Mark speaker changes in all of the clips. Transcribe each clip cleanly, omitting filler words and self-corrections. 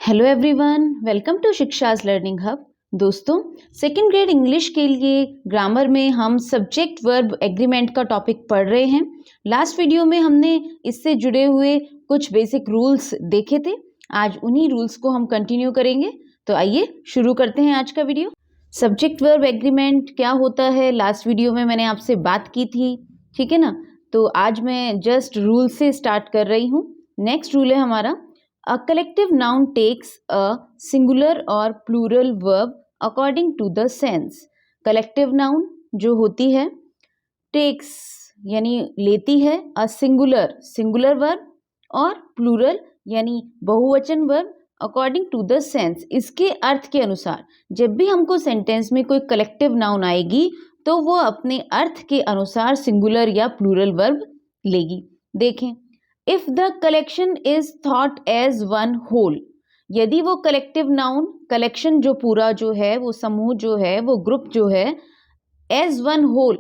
Speaker 1: Hello everyone, welcome to Shiksha's learning hub. दोस्तों, second grade English के लिए ग्रामर में हम सब्जेक्ट वर्ब एग्रीमेंट का टॉपिक पढ़ रहे हैं। लास्ट वीडियो में हमने इससे जुड़े हुए कुछ बेसिक रूल्स देखे थे। आज उन्हीं रूल्स को हम कंटिन्यू करेंगे। तो आइए शुरू करते हैं आज का वीडियो। सब्जेक्ट वर्ब एग्रीमेंट क्या होता है, लास्ट वीडियो में मैंने आपसे बात की थी, ठीक है ना। तो आज मैं जस्ट रूल से स्टार्ट कर रही हूँ। नेक्स्ट रूल है हमारा, A collective noun takes a singular or plural verb according to the sense. Collective noun जो होती है takes यानी लेती है a singular verb और plural यानी बहुवचन verb according to the sense, इसके अर्थ के अनुसार। जब भी हमको सेंटेंस में कोई कलेक्टिव नाउन आएगी तो वो अपने अर्थ के अनुसार सिंगुलर या प्लूरल वर्ब लेगी। देखें, if the collection is thought as one whole, यदि वो कलेक्टिव नाउन कलेक्शन जो पूरा जो है, वो समूह जो है, वो ग्रुप जो है, एज वन होल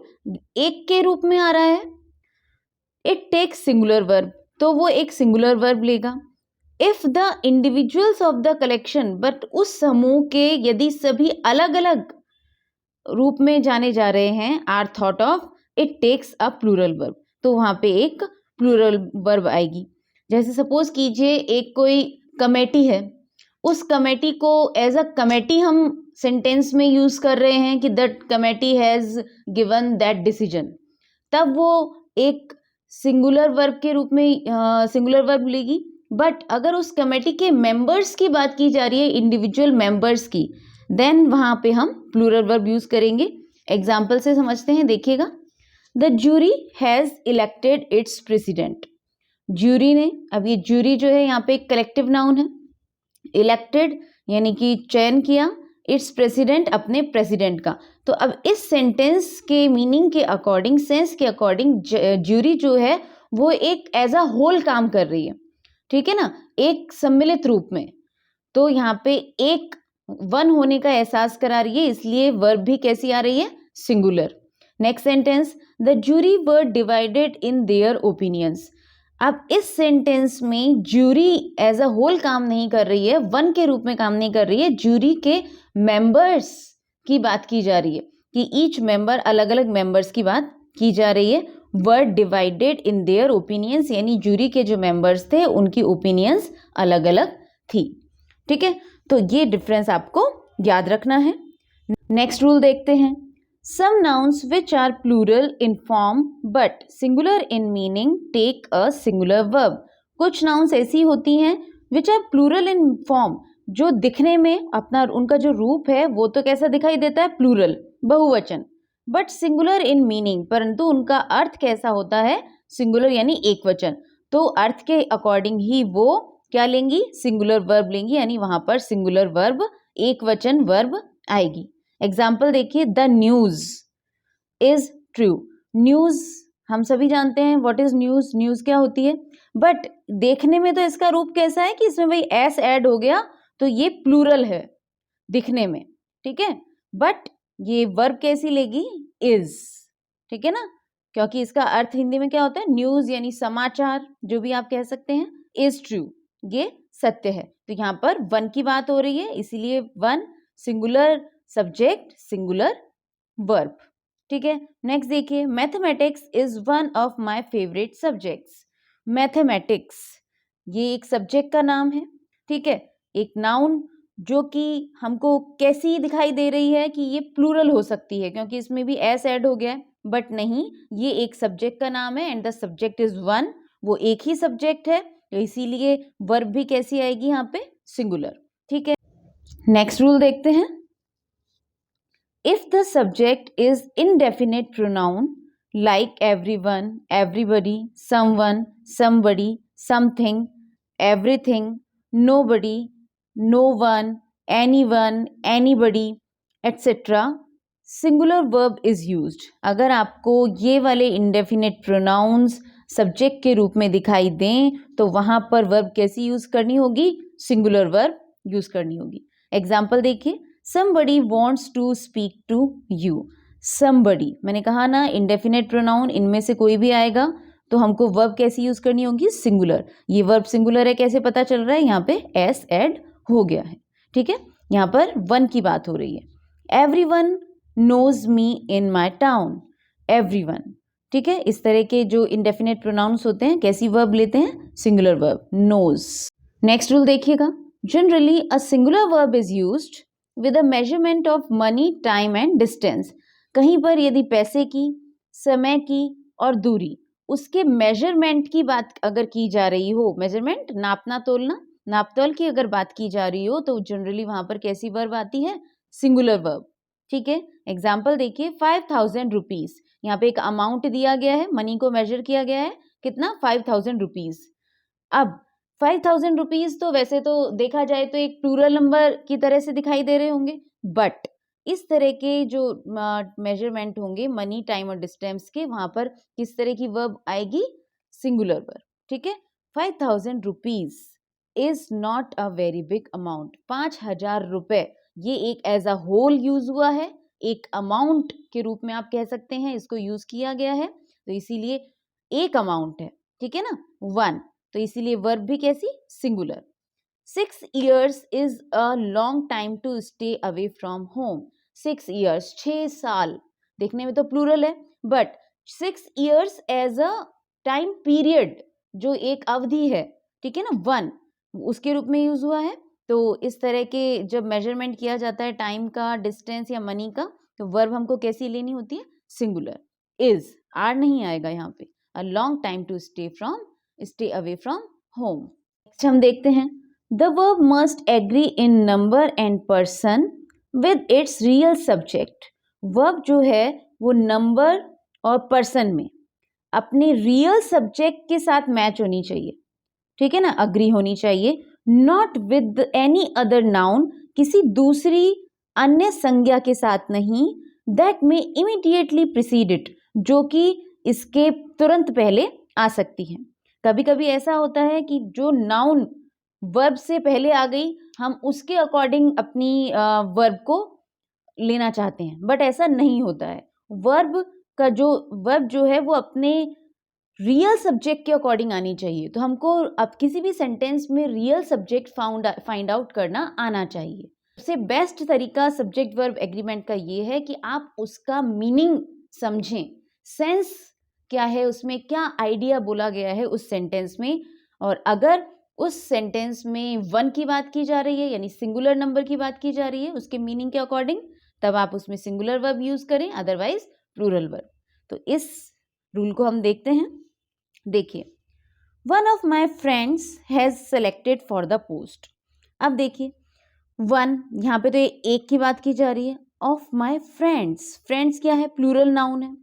Speaker 1: एक के रूप में आ रहा है, इट टेक्स सिंगुलर वर्ब, तो वो एक सिंगुलर वर्ब लेगा। If the individuals of the collection, but उस समूह के यदि सभी अलग अलग रूप में जाने जा रहे हैं, are thought of, it takes a plural verb, तो वहां पे एक प्लूरल वर्ब आएगी। जैसे सपोज कीजिए एक कोई कमेटी है, उस कमेटी को एज अ कमेटी हम सेंटेंस में यूज कर रहे हैं कि that committee has given that decision, तब वो एक सिंगुलर वर्ब के रूप में सिंगुलर वर्ब लेगी। बट अगर उस कमेटी के मेंबर्स की बात की जा रही है, इंडिविजुअल मेंबर्स की, देन वहां पे हम प्लूरल वर्ब यूज करेंगे। एग्जाम्पल से समझते हैं, देखिएगा। The jury has elected its president, jury ने, अब ये जूरी जो है यहाँ पे एक कलेक्टिव नाउन है, इलेक्टेड यानी कि चयन किया, इट्स प्रेसिडेंट अपने प्रेसिडेंट का। तो अब इस सेंटेंस के मीनिंग के अकॉर्डिंग, सेंस के अकॉर्डिंग, जूरी जो है वो एक एज अ होल काम कर रही है, ठीक है ना, एक सम्मिलित रूप में। तो यहाँ पे एक वन होने का एहसास करा रही है, इसलिए वर्ब भी कैसी आ रही है, singular. Next sentence, the jury were divided in their opinions. अब इस सेंटेंस में जूरी एज अ होल काम नहीं कर रही है, वन के रूप में काम नहीं कर रही है, जूरी के मेंबर्स की बात की जा रही है कि ईच मेंबर, अलग अलग मेंबर्स की बात की जा रही है। वर डिवाइडेड इन देयर ओपिनियंस यानी जूरी के जो मेंबर्स थे उनकी ओपिनियंस अलग अलग थी, ठीक है। तो ये डिफरेंस आपको याद रखना है। नेक्स्ट रूल देखते हैं। Some nouns which are plural in form but singular in meaning take a singular verb. कुछ nouns ऐसी होती हैं which are plural in form, जो दिखने में अपना उनका जो रूप है वो तो कैसा दिखाई देता है, प्लूरल, बहुवचन, बट सिंगुलर इन मीनिंग, परंतु उनका अर्थ कैसा होता है, सिंगुलर यानी एक वचन। तो अर्थ के अकॉर्डिंग ही वो क्या लेंगी, सिंगुलर वर्ब लेंगी, यानी वहां पर सिंगुलर वर्ब, एक वचन वर्ब आएगी। एग्जाम्पल देखिए, the news is true. News हम सभी जानते हैं व्हाट इज न्यूज, न्यूज क्या होती है, बट देखने में तो इसका रूप कैसा है कि इसमें भाई एस ऐड हो गया, तो ये प्लूरल है दिखने में, ठीक है। बट ये वर्ब कैसी लेगी, इज, ठीक है ना, क्योंकि इसका अर्थ हिंदी में क्या होता है, न्यूज यानी समाचार, जो भी आप कह सकते हैं, इज ट्रू ये सत्य है। तो यहाँ पर वन की बात हो रही है, इसीलिए one, singular subject, singular verb, ठीक है। नेक्स्ट देखिए, mathematics is one of my favourite subjects. Mathematics ये एक सब्जेक्ट का नाम है, ठीक है, एक नाउन जो कि हमको कैसी दिखाई दे रही है कि ये प्लूरल हो सकती है क्योंकि इसमें भी एस ऐड हो गया है, बट नहीं, ये एक सब्जेक्ट का नाम है and the subject is one, वो एक ही सब्जेक्ट है, तो इसीलिए वर्ब भी कैसी आएगी यहाँ पे, सिंगुलर, ठीक है। नेक्स्ट रूल देखते हैं। If the subject is indefinite pronoun like everyone, everybody, someone, somebody, something, everything, nobody, no one, anyone, anybody, etc., singular verb is used. अगर आपको ये वाले indefinite pronouns सब्जेक्ट के रूप में दिखाई दें तो वहां पर वर्ब कैसी यूज करनी होगी, सिंगुलर वर्ब यूज करनी होगी। एग्जाम्पल देखिए, somebody wants to speak to you. somebody मैंने कहा ना, इंडेफिनेट प्रोनाउन इनमें से कोई भी आएगा तो हमको वर्ब कैसी यूज करनी होगी, सिंगुलर। ये वर्ब सिंगुलर है, कैसे पता चल रहा है, यहाँ पे एस ऐड हो गया है। ठीक है, यहाँ पर वन की बात हो रही है। Everyone knows me in my town, everyone. ठीक है, इस तरह के जो इंडेफिनेट प्रोनाउंस होते हैं कैसी वर्ब लेते हैं? सिंगुलर वर्ब, नोज। नेक्स्ट रूल देखिएगा, generally a singular verb is used with a measurement of money, time and distance. कहीं पर यदि पैसे की, समय की और दूरी, उसके मेजरमेंट की बात अगर की जा रही हो, मेजरमेंट नापना तोलना, नापतोल की अगर बात की जा रही हो तो जनरली वहां पर कैसी वर्ब आती है? Singular verb. ठीक है, एग्जाम्पल देखिए, 5000 रुपीज। यहाँ पे एक अमाउंट दिया गया है, मनी को मेजर किया गया है, कितना? 5000 रुपीज। अब 5000 रुपीज तो वैसे तो देखा जाए तो एक प्लूरल नंबर की तरह से दिखाई दे रहे होंगे, बट इस तरह के जो मेजरमेंट होंगे मनी, टाइम और डिस्टेंस के, वहां पर किस तरह की वर्ब आएगी? Singular verb. ठीक है, 5000 rupees is not a very big amount. 5000 रुपए ये एक एज अ होल यूज हुआ है, एक अमाउंट के रूप में आप कह सकते हैं, इसको यूज किया गया है, तो इसीलिए एक अमाउंट है। ठीक है ना, वन, तो इसीलिए वर्ब भी कैसी? Singular. 6 years is a long time to stay away from home. 6 years, 6 साल, देखने में तो प्लूरल है, but 6 years as a time period, जो एक अवधि है, ठीक है ना, वन, उसके रूप में यूज हुआ है। तो इस तरह के जब मेजरमेंट किया जाता है टाइम का, डिस्टेंस या मनी का, तो वर्ब हमको कैसी लेनी होती है? सिंगुलर। इज, आर नहीं आएगा यहाँ पे। A long time to stay away from home. Next हम देखते हैं, the verb must agree in number and person with its real subject. verb जो है वो नंबर और पर्सन में अपने रियल सब्जेक्ट के साथ मैच होनी चाहिए। ठीक है ना, अग्री होनी चाहिए। Not with any other noun, किसी दूसरी अन्य संज्ञा के साथ नहीं। दैट में इमीडिएटली प्रिसीड इट, जो कि इसके तुरंत पहले आ सकती है। कभी कभी ऐसा होता है कि जो नाउन वर्ब से पहले आ गई, हम उसके अकॉर्डिंग अपनी वर्ब को लेना चाहते हैं, बट ऐसा नहीं होता है। वर्ब जो है वो अपने रियल सब्जेक्ट के अकॉर्डिंग आनी चाहिए। तो हमको अब किसी भी सेंटेंस में रियल सब्जेक्ट फाइंड आउट करना आना चाहिए। सबसे बेस्ट तरीका सब्जेक्ट वर्ब एग्रीमेंट का ये है कि आप उसका मीनिंग समझें, सेंस क्या है उसमें, क्या आइडिया बोला गया है उस सेंटेंस में। और अगर उस सेंटेंस में वन की बात की जा रही है, यानी सिंगुलर नंबर की बात की जा रही है उसके मीनिंग के अकॉर्डिंग, तब आप उसमें सिंगुलर वर्ब यूज करें, अदरवाइज प्लूरल वर्ब। तो इस रूल को हम देखते हैं। देखिए, one of my friends has selected for the post. अब देखिए, वन, यहाँ पे तो एक की बात की जा रही है। ऑफ माई फ्रेंड्स, फ्रेंड्स क्या है? प्लूरल नाउन है।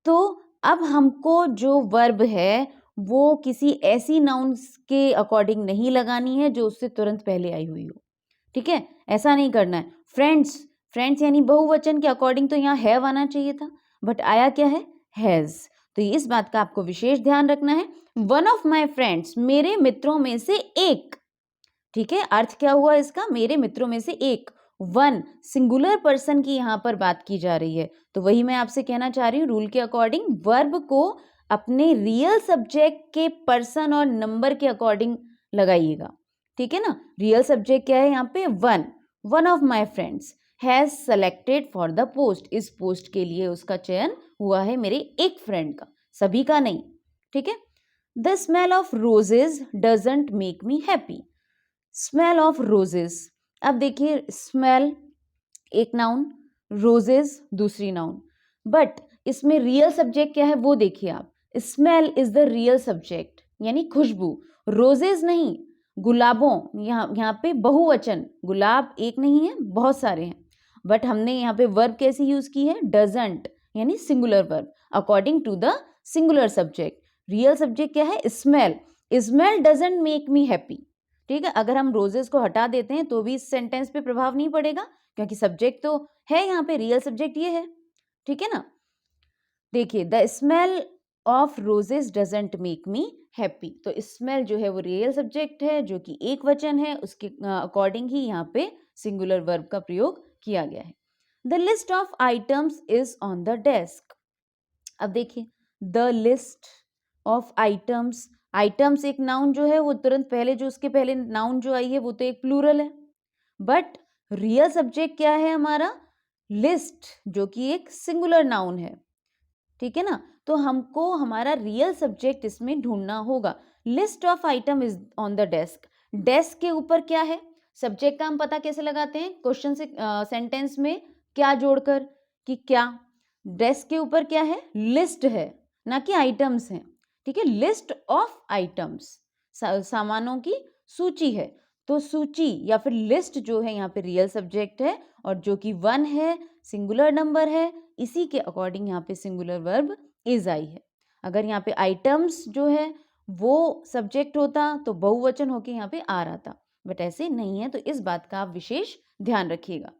Speaker 1: तो अब हमको जो वर्ब है वो किसी ऐसी नाउन के अकॉर्डिंग नहीं लगानी है जो उससे तुरंत पहले आई हुई हो। ठीक है, ऐसा नहीं करना है। फ्रेंड्स, फ्रेंड्स यानी बहुवचन के अकॉर्डिंग तो यहाँ हैव आना चाहिए था, बट आया क्या है? हैज। तो इस बात का आपको विशेष ध्यान रखना है। वन ऑफ माई फ्रेंड्स, मेरे मित्रों में से एक। ठीक है, अर्थ क्या हुआ इसका? मेरे मित्रों में से एक। वन, सिंगुलर पर्सन की यहाँ पर बात की जा रही है। तो वही मैं आपसे कहना चाह रही हूँ, रूल के अकॉर्डिंग वर्ब को अपने रियल सब्जेक्ट के पर्सन और नंबर के अकॉर्डिंग लगाइएगा। ठीक है ना, रियल सब्जेक्ट क्या है यहाँ पे? One. One of my friends has selected for the post, इस पोस्ट के लिए उसका चयन हुआ है मेरे एक फ्रेंड का, सभी का नहीं। ठीक है, the smell of roses doesn't make me happy. Smell of roses, अब देखिए, स्मेल एक नाउन, रोजेस दूसरी नाउन, बट इसमें रियल सब्जेक्ट क्या है वो देखिए आप। Smell is the real subject, यानी खुशबू। रोजेस नहीं, गुलाबों, यहाँ पे बहुवचन, गुलाब एक नहीं है, बहुत सारे हैं, बट हमने यहाँ पे वर्ब कैसी यूज की है? डजंट, यानी singular verb according to the singular subject. Real subject क्या है? Smell. Smell doesn't make me happy. ठीक है, अगर हम रोजेस को हटा देते हैं तो भी इस सेंटेंस पे प्रभाव नहीं पड़ेगा, क्योंकि सब्जेक्ट तो है यहाँ पे, रियल सब्जेक्ट ये है। ठीक है ना, देखिए, the smell of roses doesn't make me happy. तो स्मेल जो है वो रियल सब्जेक्ट है, जो कि एक वचन है, उसके अकॉर्डिंग ही यहाँ पे सिंगुलर वर्ब का प्रयोग किया गया है। The list of items is on the desk. अब देखिए, the list of items, items एक नाउन जो है वो तुरंत पहले जो उसके पहले नाउन जो आई है वो तो एक प्लूरल है, बट रियल सब्जेक्ट क्या है हमारा? लिस्ट, जो कि एक सिंगुलर नाउन है। ठीक है ना? तो हमको हमारा रियल सब्जेक्ट इसमें ढूंढना होगा। List of item is on the desk. Desk के ऊपर क्या है? सब्जेक्ट का हम पता कैसे लगाते हैं? क्वेश्चन से सेंटेंस में क्या जोड़कर, कि क्या। डेस्क के ऊपर क्या है? लिस्ट है, ना कि आइटम्स हैं। ठीक है, लिस्ट ऑफ आइटम्स, सामानों की सूची है। तो सूची या फिर लिस्ट जो है यहाँ पे रियल सब्जेक्ट है, और जो कि 1 है, सिंगुलर नंबर है, इसी के अकॉर्डिंग यहाँ पे सिंगुलर वर्ब इज आई है। अगर यहाँ पे आइटम्स जो है वो सब्जेक्ट होता तो बहुवचन होके यहाँ पे आ रहा था, बट ऐसे नहीं है, तो इस बात का आप विशेष ध्यान रखिएगा।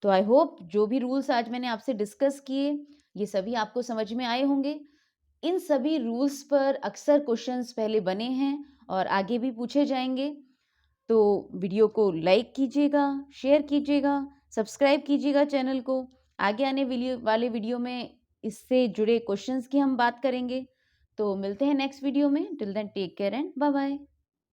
Speaker 1: तो आई होप जो भी रूल्स आज मैंने आपसे डिस्कस किए ये सभी आपको समझ में आए होंगे। इन सभी रूल्स पर अक्सर क्वेश्चंस पहले बने हैं और आगे भी पूछे जाएंगे। तो वीडियो को लाइक कीजिएगा, शेयर कीजिएगा, सब्सक्राइब कीजिएगा चैनल को। आगे आने वाले वीडियो में इससे जुड़े क्वेश्चंस की हम बात करेंगे। तो मिलते हैं नेक्स्ट वीडियो में। Till then take care and bye bye.